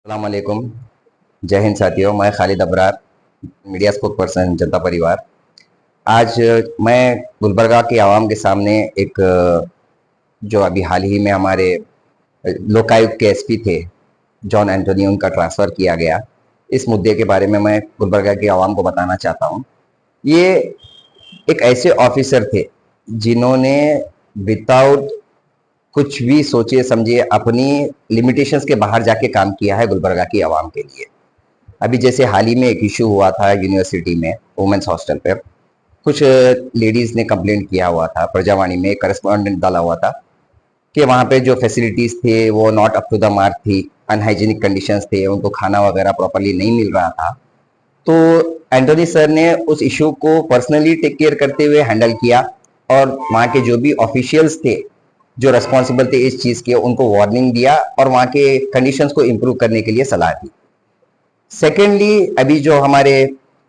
अस्सलाम वालेकुम। जय हिंद साथियों, मैं Khalid Abrar, media spoke person जनता परिवार। आज मैं गुलबर्गा की आवाम के सामने एक जो अभी हाल ही में हमारे लोकायुक्त के एसपी थे जॉन एंटोनी, उनका ट्रांसफ़र किया गया, इस मुद्दे के बारे में मैं गुलबर्गा की आवाम को बताना चाहता हूँ। ये एक ऐसे ऑफिसर थे जिन्होंने विदाउट कुछ भी सोचे समझे अपनी लिमिटेशंस के बाहर जाके काम किया है गुलबर्गा की आवाम के लिए। अभी जैसे हाल ही में एक इशू हुआ था यूनिवर्सिटी में वुमेन्स हॉस्टल पे, कुछ लेडीज ने कंप्लेंट किया हुआ था, प्रजावाणी में एक करस्पॉन्डेंट डाला हुआ था कि वहाँ पे जो फैसिलिटीज थे वो not up to the mark थी, अनहाइजीनिक कंडीशंस थे, उनको खाना वगैरह प्रॉपरली नहीं मिल रहा था। तो एंटोनी सर ने उस इशू को पर्सनली टेक केयर करते हुए हैंडल किया और वहाँ के जो भी ऑफिशियल्स थे जो रेस्पॉन्सिबल थे इस चीज के, उनको वार्निंग दिया और वहाँ के कंडीशंस को इम्प्रूव करने के लिए सलाह दी। सेकेंडली, अभी जो हमारे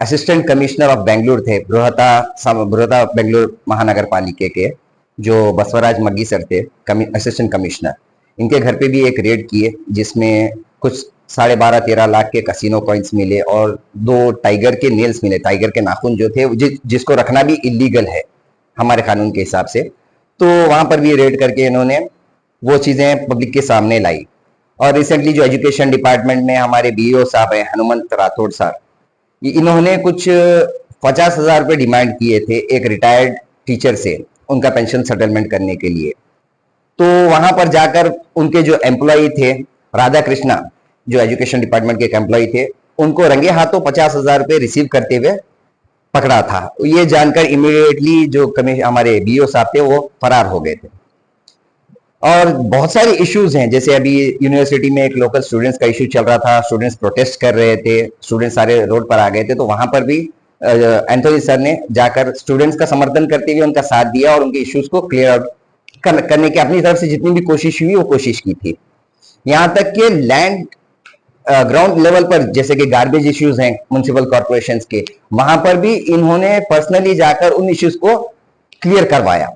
असिस्टेंट कमिश्नर ऑफ बेंगलुरु थे, बृहता बेंगलुरु महानगर पालिका के जो बसवराज मग्गी सर थे, असिस्टेंट कमिश्नर, इनके घर पे भी एक रेड किए जिसमें कुछ 12.5-13 लाख के कसिनो कॉइन्स मिले और 2 टाइगर के नेल्स मिले, टाइगर के नाखून जो थे जिसको रखना भी इलीगल है हमारे कानून के हिसाब से। तो वहां पर भी रेड करके इन्होंने वो चीजें पब्लिक के सामने लाई। और रिसेंटली जो एजुकेशन डिपार्टमेंट में हमारे बीईओ साहब हैं, हनुमंत राठौड़ साहब, इन्होंने कुछ 50,000 रुपये डिमांड किए थे एक रिटायर्ड टीचर से उनका पेंशन सेटलमेंट करने के लिए। तो वहां पर जाकर उनके जो एम्प्लॉय थे राधा कृष्णा, जो एजुकेशन डिपार्टमेंट के एक एम्प्लॉय थे, उनको रंगे हाथों 50,000 रुपये रिसीव करते हुए पकड़ा था। ये जानकर इमीडिएटली जो हमारे बीओ साहब थे वो फरार हो गए थे। और बहुत सारे इश्यूज हैं, जैसे अभी यूनिवर्सिटी में एक लोकल स्टूडेंट्स का इशू चल रहा था, स्टूडेंट्स प्रोटेस्ट कर रहे थे, स्टूडेंट्स सारे रोड पर आ गए थे, तो वहां पर भी एंथोनी सर ने जाकर स्टूडेंट्स का समर्थन करते हुए उनका साथ दिया और उनके इश्यूज को क्लियर आउट करने की अपनी तरफ से जितनी भी कोशिश हुई वो कोशिश की थी। यहां तक कि लैंड ग्राउंड लेवल पर जैसे कि गार्बेज इश्यूज हैं म्युनिसिपल कॉर्पोरेशंस के, वहां पर भी इन्होंने पर्सनली जाकर उन इश्यूज को क्लियर करवाया।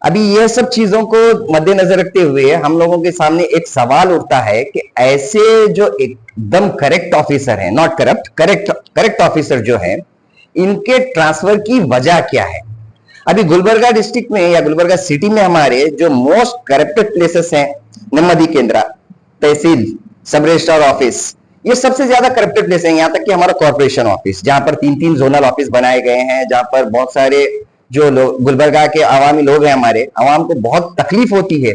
अभी ये सब चीजों को मद्देनजर रखते हुए हम लोगों के सामने एक सवाल उठता है कि ऐसे जो एकदम करेक्ट ऑफिसर हैं, नॉट करप्ट, करेक्ट ऑफिसर जो है, इनके ट्रांसफर की वजह क्या है। अभी गुलबर्गा डिस्ट्रिक्ट में या गुलबर्गा सिटी में हमारे जो मोस्ट करप्टेड प्लेसेस हैं, नेम्मदी केंद्र, तहसील, सब रजिस्ट्रार ऑफिस, ये सबसे ज्यादा करप्टेड प्लेस है। यहाँ तक कि हमारा कॉर्पोरेशन ऑफिस, जहां पर 3-3 जोनल ऑफिस बनाए गए हैं, जहां पर बहुत सारे जो लोग गुलबर्गा के आवामी लोग हैं, हमारे आवाम को बहुत तकलीफ होती है,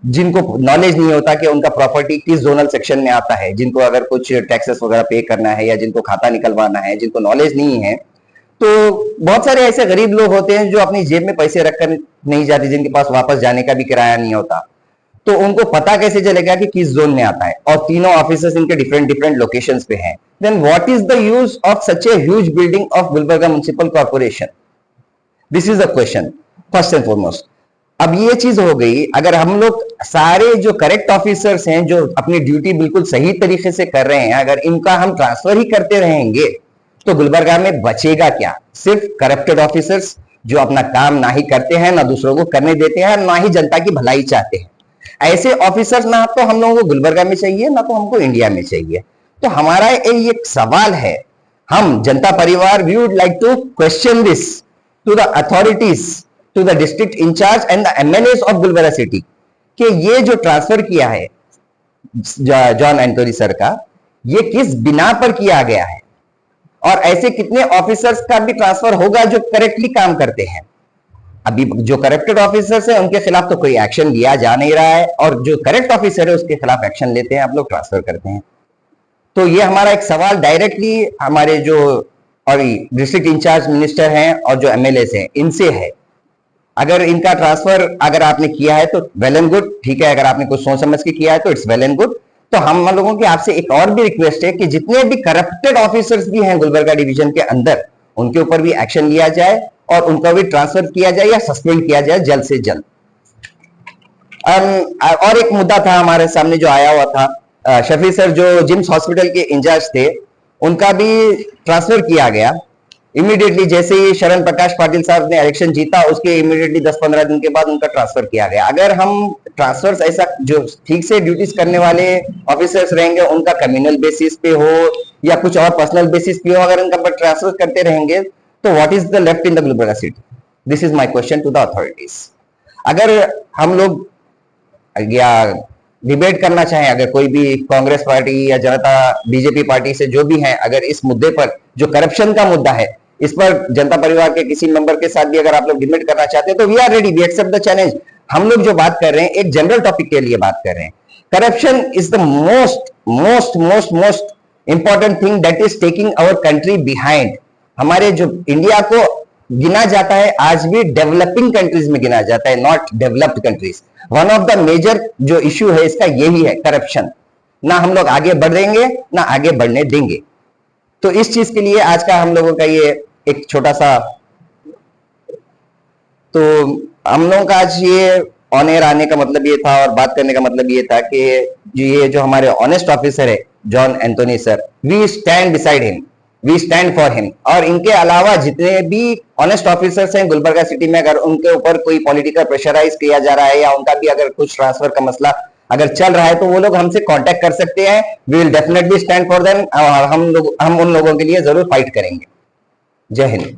जिनको नॉलेज नहीं होता कि उनका प्रॉपर्टी किस जोनल सेक्शन में आता है, जिनको अगर कुछ टैक्सेस वगैरह पे करना है या जिनको खाता निकलवाना है, जिनको नॉलेज नहीं है। तो बहुत सारे ऐसे गरीब लोग होते हैं जो अपनी जेब में पैसे रखकर नहीं जाते, जिनके पास वापस जाने का भी किराया नहीं होता, तो उनको पता कैसे चलेगा कि किस जोन में आता है। और तीनों ऑफिसर्स इनके डिफरेंट लोकेशंस पे हैं। Then what is the use of such a huge building of Gulbarga municipal corporation? This is the question first and foremost. अब ये चीज हो गई, अगर हम लोग सारे जो करेक्ट ऑफिसर्स हैं जो अपनी ड्यूटी बिल्कुल सही तरीके से कर रहे हैं, अगर इनका हम ट्रांसफर ही करते रहेंगे तो गुलबर्गा में बचेगा क्या? सिर्फ करप्टेड ऑफिसर्स जो अपना काम ना ही करते हैं, ना दूसरों को करने देते हैं, ना ही जनता की भलाई चाहते हैं। ऐसे ऑफिसर्स ना तो हम लोगों को गुलबर्गा में चाहिए, ना तो हमको इंडिया में चाहिए। तो हमारा ये सवाल है, हम Janata Parivar, we would like to question this to the authorities, to the district incharge and the MLAs of Gulbarga city, कि ये जो ट्रांसफर किया है जॉन एंटोनी सर का, ये किस बिना पर किया गया है, और ऐसे कितने ऑफिसर्स का भी ट्रांसफर होगा जो करेक्टली काम करते हैं। अभी जो करप्टेड ऑफिसर्स हैं उनके खिलाफ तो कोई एक्शन लिया जा नहीं रहा है, और जो करेक्ट ऑफिसर है उसके खिलाफ एक्शन लेते हैं, आप लोग ट्रांसफर करते हैं। तो ये हमारा एक सवाल डायरेक्टली हमारे जो और डिस्ट्रिक्ट इंचार्ज मिनिस्टर हैं और जो एमएलए हैं इनसे है। अगर इनका ट्रांसफर अगर आपने किया है तो वेल एंड गुड, ठीक है। अगर आपने कुछ सोच समझ के किया है तो इट्स वेल एंड गुड। तो हम लोगों की आपसे एक और भी रिक्वेस्ट है कि जितने भी करप्टेड ऑफिसर्स भी हैं गुलबर्गा डिवीजन के अंदर, उनके ऊपर भी एक्शन लिया जाए और उनका भी ट्रांसफर किया जाए या सस्पेंड किया जाए जल्द से जल्द। और एक मुद्दा था हमारे सामने जो आया हुआ था, शफी सर जो जिम्स हॉस्पिटल के इंचार्ज थे, उनका भी ट्रांसफर किया गया। इमीडिएटली जैसे ही शरण प्रकाश पाटिल साहब ने इलेक्शन जीता, उसके इमीडिएटली 10-15 दिन के बाद उनका ट्रांसफर किया गया। अगर हम ट्रांसफर्स ऐसा जो ठीक से ड्यूटीज करने वाले ऑफिसर्स रहेंगे, उनका कम्युनल बेसिस पे हो या कुछ और पर्सनल बेसिस पे हो, अगर उनका पर ट्रांसफर करते रहेंगे तो what is the left in the Gulbarga city? This is my question to the authorities. अगर हम लोग या डिबेट करना चाहें, अगर कोई भी कांग्रेस पार्टी या जनता बीजेपी पार्टी से जो भी है, अगर इस मुद्दे पर जो करप्शन का मुद्दा है, इस पर जनता परिवार के किसी मेंबर के साथ भी अगर आप लोग डिबेट करना चाहते हैं तो we are ready, we accept the challenge. हम लोग जो बात कर रहे हैं एक जनरल टॉपिक के लिए बात कर रहे हैं। Corruption is the most most most most important thing that is taking our country behind. हमारे जो इंडिया को गिना जाता है आज भी डेवलपिंग कंट्रीज में गिना जाता है, not developed countries. One of the major जो इश्यू है इसका यही है, करप्शन। ना हम लोग आगे बढ़ेंगे ना आगे बढ़ने देंगे। तो इस चीज के लिए आज का हम लोगों का ये एक छोटा सा, तो हम लोगों का आज ये ऑन एयर आने का मतलब ये था और बात करने का मतलब ये था कि ये जो हमारे ऑनेस्ट ऑफिसर है John Anthony sir, we stand beside him, we stand for him. और इनके अलावा जितने भी ऑनेस्ट ऑफिसर्स हैं गुलबर्गा सिटी में, अगर उनके ऊपर कोई पॉलिटिकल प्रेशराइज किया जा रहा है या उनका भी अगर कुछ ट्रांसफर का मसला अगर चल रहा है तो वो लोग हमसे कांटेक्ट कर सकते हैं। We will definitely stand for them और हम उन लोगों के लिए जरूर फाइट करेंगे। जय हिंद।